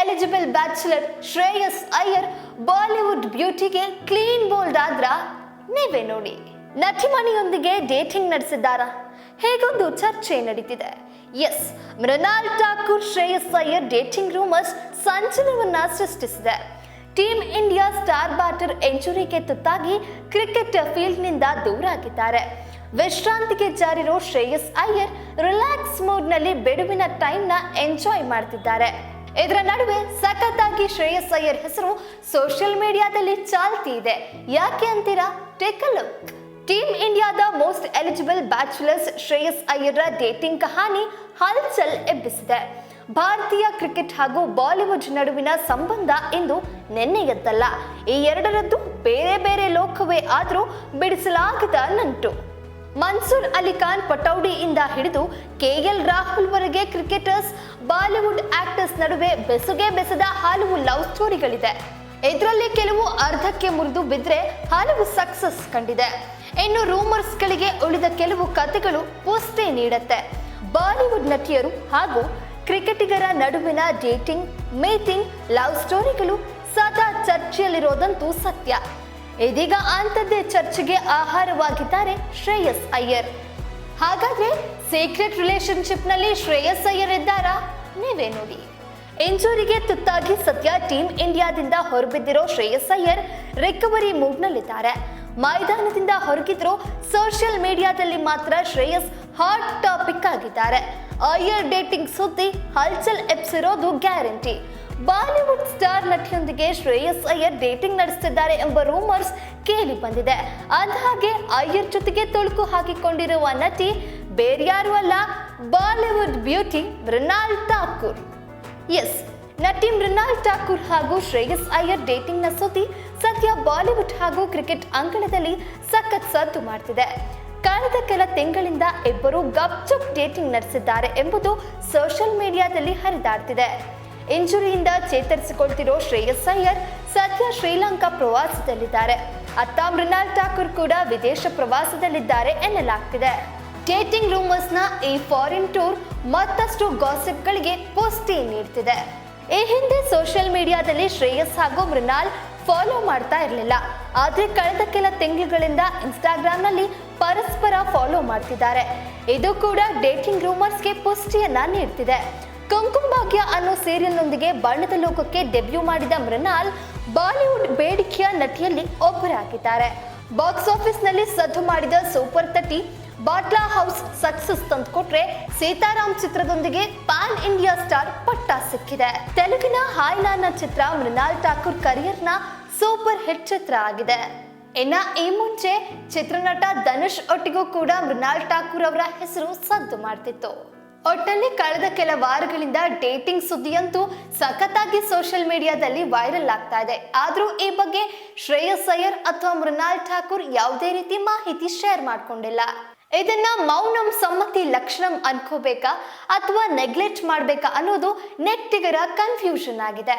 Eligible bachelor Shreyas Iyer Bollywood ಬ್ಯೂಟಿಗೆ clean bold ಆದ್ರ ನೀವೇ ನೋಡಿ. ನಟಿಮಣಿಯೊಂದಿಗೆ ಡೇಟಿಂಗ್ ನಡೆಸಿದ್ದಾರಾ? ಹೇಗೊಂದು ಚರ್ಚೆ ನಡೀತಿದೆ. Yes, Mrunal Thakur Shreyas Iyer dating rumours ಸಂಚಲನವನ್ನ ಸೃಷ್ಟಿಸಿದೆ. ಟೀಮ್ ಇಂಡಿಯಾ ಸ್ಟಾರ್ ಬ್ಯಾಟರ್ ಇಂಜುರಿಗೆ ತುತ್ತಾಗಿ ಕ್ರಿಕೆಟ್ ಫೀಲ್ಡ್ನಿಂದ ದೂರ ಆಗಿದ್ದಾರೆ. ವಿಶ್ರಾಂತಿಗೆ ಜಾರಿರೋ ಶ್ರೇಯಸ್ ಅಯ್ಯರ್ ರಿಲ್ಯಾಕ್ಸ್ ಮೂಡ್ ನಲ್ಲಿ ಬಿಡುವಿನ ಟೈಮ್ ನ ಎಂಜಾಯ್ ಮಾಡ್ತಿದ್ದಾರೆ. ಇದರ ನಡುವೆ ಸಖತ್ತಾಗಿ ಶ್ರೇಯಸ್ ಅಯ್ಯರ್ ಹೆಸರು ಸೋಷಿಯಲ್ ಮೀಡಿಯಾದಲ್ಲಿ ಚಾಲ್ತಿ ಇದೆ. ಯಾಕೆ ಅಂತೀರಾ? Take a look. ಟೀಮ್ ಇಂಡಿಯಾದ most eligible bachelors Shreyas Iyer dating ಕಹಾನಿ ಹಲ್ಚಲ್ ಎಬ್ಬಿಸಿದೆ. ಭಾರತೀಯ ಕ್ರಿಕೆಟ್ ಹಾಗೂ ಬಾಲಿವುಡ್ ನಡುವಿನ ಸಂಬಂಧ ಇಂದು ನೆನ್ನೆಯದ್ದಲ್ಲ. ಈ ಎರಡರದ್ದು ಬೇರೆ ಬೇರೆ ಲೋಕವೇ ಆದರೂ ಬಿಡಿಸಲಾಗದ ನಂಟು. ಮನ್ಸೂರ್ ಅಲಿ ಖಾನ್ ಪಟೌಡಿಯಿಂದ ಹಿಡಿದು KL ರಾಹುಲ್ ವರೆಗೆ ಕ್ರಿಕೆಟರ್ಸ್, ಬಾಲಿವುಡ್ ಆಕ್ಟರ್ಸ್ ನಡುವೆ ಬೆಸುಗೆ ಬೆಸದ ಹಲವು ಲವ್ ಸ್ಟೋರಿಗಳಿದೆ. ಇದರಲ್ಲಿ ಕೆಲವು ಅರ್ಧಕ್ಕೆ ಮುರಿದು ಬಿದ್ರೆ ಹಲವು ಸಕ್ಸಸ್ ಕಂಡಿದೆ. ಇನ್ನು ರೂಮರ್ಸ್ಗಳಿಗೆ ಉಳಿದ ಕೆಲವು ಕಥೆಗಳು ಪುಷ್ಟಿ ನೀಡುತ್ತೆ. ಬಾಲಿವುಡ್ ನಟಿಯರು ಹಾಗೂ ಕ್ರಿಕೆಟಿಗರ ನಡುವಿನ ಡೇಟಿಂಗ್, ಮೀಟಿಂಗ್, ಲವ್ ಸ್ಟೋರಿಗಳು ಸದಾ ಚರ್ಚೆಯಲ್ಲಿರೋದಂತೂ ಸತ್ಯ. ಇದೀಗ ಅಂಥದ್ದೇ ಚರ್ಚೆಗೆ ಆಹಾರವಾಗಿದ್ದಾರೆ ಶ್ರೇಯಸ್ ಅಯ್ಯರ್. ಹಾಗಾದ್ರೆ ಸೀಕ್ರೆಟ್ ರಿಲೇಶನ್ಶಿಪ್ ನಲ್ಲಿ ಶ್ರೇಯಸ್ ಅಯ್ಯರ್ ಇದ್ದಾರಾ? ನೀವೇ ನೋಡಿ. ಇಂಜುರಿಗೆ ತುತ್ತಾಗಿ ಸದ್ಯ ಟೀಮ್ ಇಂಡಿಯಾದಿಂದ ಹೊರಬಿದ್ದಿರೋ ಶ್ರೇಯಸ್ ಅಯ್ಯರ್ ರಿಕವರಿ ಮೂಡ್ನಲ್ಲಿದ್ದಾರೆ. ಮೈದಾನದಿಂದ ಹೊರಗಿದ್ರು ಸೋಷಿಯಲ್ ಮೀಡಿಯಾದಲ್ಲಿ ಮಾತ್ರ ಶ್ರೇಯಸ್ ಹಾಟ್ ಟಾಪಿಕ್ ಆಗಿದ್ದಾರೆ. ಅಯ್ಯರ್ ಡೇಟಿಂಗ್ ಸುದ್ದಿ ಹಲ್ಚಲ್ ಎಬ್ಸಿರೋದು ಗ್ಯಾರಂಟಿ. ಬಾಲಿವುಡ್ ಸ್ಟಾರ್ ನಟಿಯೊಂದಿಗೆ ಶ್ರೇಯಸ್ ಅಯ್ಯರ್ ಡೇಟಿಂಗ್ ನಡೆಸುತ್ತಿದ್ದಾರೆ ಎಂಬ ರೂಮರ್ಸ್ ಕೇಳಿ ಬಂದಿದೆ. ಅಂದಹಾಗೆ ಅಯ್ಯರ್ ಜೊತೆಗೆ ತುಳುಕು ಹಾಕಿಕೊಂಡಿರುವ ನಟಿ ಬೇರ್ಯಾರು ಅಲ್ಲ, Bollywood beauty Mrunal Thakur. Yes, ನಟಿ ಮೃಣಾಲ್ ಠಾಕೂರ್ ಹಾಗೂ ಶ್ರೇಯಸ್ ಅಯ್ಯರ್ ಡೇಟಿಂಗ್ ನ ಸುದ್ದಿ ಸದ್ಯ ಬಾಲಿವುಡ್ ಹಾಗೂ ಕ್ರಿಕೆಟ್ ಅಂಗಳದಲ್ಲಿ ಸಖತ್ ಸದ್ದು ಮಾಡ್ತಿದೆ. ಕಳೆದ ಕೆಲ ತಿಂಗಳಿಂದ ಇಬ್ಬರು ಗಪ್ಚುಪ್ ಡೇಟಿಂಗ್ ನಡೆಸಿದ್ದಾರೆ ಎಂಬುದು ಸೋಷಿಯಲ್ ಮೀಡಿಯಾದಲ್ಲಿ ಹರಿದಾಡ್ತಿದೆ. ಇಂಜುರಿಯಿಂದ ಚೇತರಿಸಿಕೊಳ್ತಿರೋ ಶ್ರೇಯಸ್ ಅಯ್ಯರ್ ಸದ್ಯ ಶ್ರೀಲಂಕಾ ಪ್ರವಾಸದಲ್ಲಿದ್ದಾರೆ. ಅತ್ತ ಮೃಣಾಲ್ ಠಾಕೂರ್ ಕೂಡ ವಿದೇಶ ಪ್ರವಾಸದಲ್ಲಿದ್ದಾರೆ ಎನ್ನಲಾಗ್ತಿದೆ. ಡೇಟಿಂಗ್ ರೂಮರ್ಸ್ ನ ಈ ಫಾರಿನ್ ಟೂರ್ ಮತ್ತಷ್ಟು ಗಾಸಿಪ್ಗಳಿಗೆ ಪುಷ್ಟಿ ನೀಡ್ತಿದೆ. ಈ ಹಿಂದೆ ಸೋಷಿಯಲ್ ಮೀಡಿಯಾದಲ್ಲಿ ಶ್ರೇಯಸ್ ಹಾಗೂ ಮೃಣಾಲ್ ಫಾಲೋ ಮಾಡ್ತಾ ಇರಲಿಲ್ಲ. ಆದ್ರೆ ಕಳೆದ ಕೆಲ ತಿಂಗಳುಗಳಿಂದ ಇನ್ಸ್ಟಾಗ್ರಾಮ್ನಲ್ಲಿ ಪರಸ್ಪರ ಫಾಲೋ ಮಾಡ್ತಿದ್ದಾರೆ. ಇದು ಕೂಡ ಡೇಟಿಂಗ್ ರೂಮರ್ಸ್ಗೆ ಪುಷ್ಟಿಯನ್ನ ನೀಡ್ತಿದೆ. ಕುಂಕುಮ ಭಾಗ್ಯ ಅನ್ನೋ ಸೀರಿಯಲ್ನೊಂದಿಗೆ ಬಣ್ಣದ ಲೋಕಕ್ಕೆ ಡೆಬ್ಯೂ ಮಾಡಿದ ಮೃಣಾಲ್ ಬಾಲಿವುಡ್ ಬೇಡಿಕೆಯ ನಟಿಯಲ್ಲಿ ಒಬ್ಬರಾಗಿದ್ದಾರೆ. ಬಾಕ್ಸ್ ಆಫೀಸ್ ನಲ್ಲಿ ಸದ್ದು ಮಾಡಿದ ಸೂಪರ್ 30 ಬಾಟ್ಲಾ ಹೌಸ್ ಸಕ್ಸಸ್ ತಂದುಕೊಟ್ರೆ ಸೀತಾರಾಮ್ ಚಿತ್ರದೊಂದಿಗೆ ಪ್ಯಾನ್ ಇಂಡಿಯಾ ಸ್ಟಾರ್ ಪಟ್ಟ ಸಿಕ್ಕಿದೆ. ತೆಲುಗಿನ ಹಾಯ್ನಾನ ಚಿತ್ರ ಮೃಣಾಲ್ ಠಾಕೂರ್ ಕರಿಯರ್ನ ಸೂಪರ್ ಹಿಟ್ ಚಿತ್ರ ಆಗಿದೆ. ಇನ್ನ ಈ ಮುಂಚೆ ಚಿತ್ರನಟ ಧನುಷ್ ಒಟ್ಟಿಗೂ ಕೂಡ ಮೃಣಾಲ್ ಠಾಕೂರ್ ಅವರ ಹೆಸರು ಸದ್ದು ಮಾಡ್ತಿತ್ತು. ಒಟ್ಟಲ್ಲಿ ಕಳೆದ ಕೆಲ ವಾರಗಳಿಂದ ಡೇಟಿಂಗ್ ಸುದ್ದಿಯಂತೂ ಸಖತ್ತಾಗಿ ಸೋಷಿಯಲ್ ಮೀಡಿಯಾದಲ್ಲಿ ವೈರಲ್ ಆಗ್ತಾ ಇದೆ. ಆದ್ರೂ ಈ ಬಗ್ಗೆ ಶ್ರೇಯಸ್ ಅಯ್ಯರ್ ಅಥವಾ ಮೃಣಾಲ್ ಠಾಕೂರ್ ಯಾವುದೇ ರೀತಿ ಮಾಹಿತಿ ಶೇರ್ ಮಾಡ್ಕೊಂಡಿಲ್ಲ. ಇದನ್ನ ಮೌನಂ ಸಮ್ಮತಿ ಲಕ್ಷಣಂ ಅನ್ಕೋಬೇಕಾ ಅಥವಾ ನೆಗ್ಲೆಕ್ಟ್ ಮಾಡ್ಬೇಕಾ ಅನ್ನೋದು ನೆಟ್ಟಿಗರ ಕನ್ಫ್ಯೂಷನ್ ಆಗಿದೆ.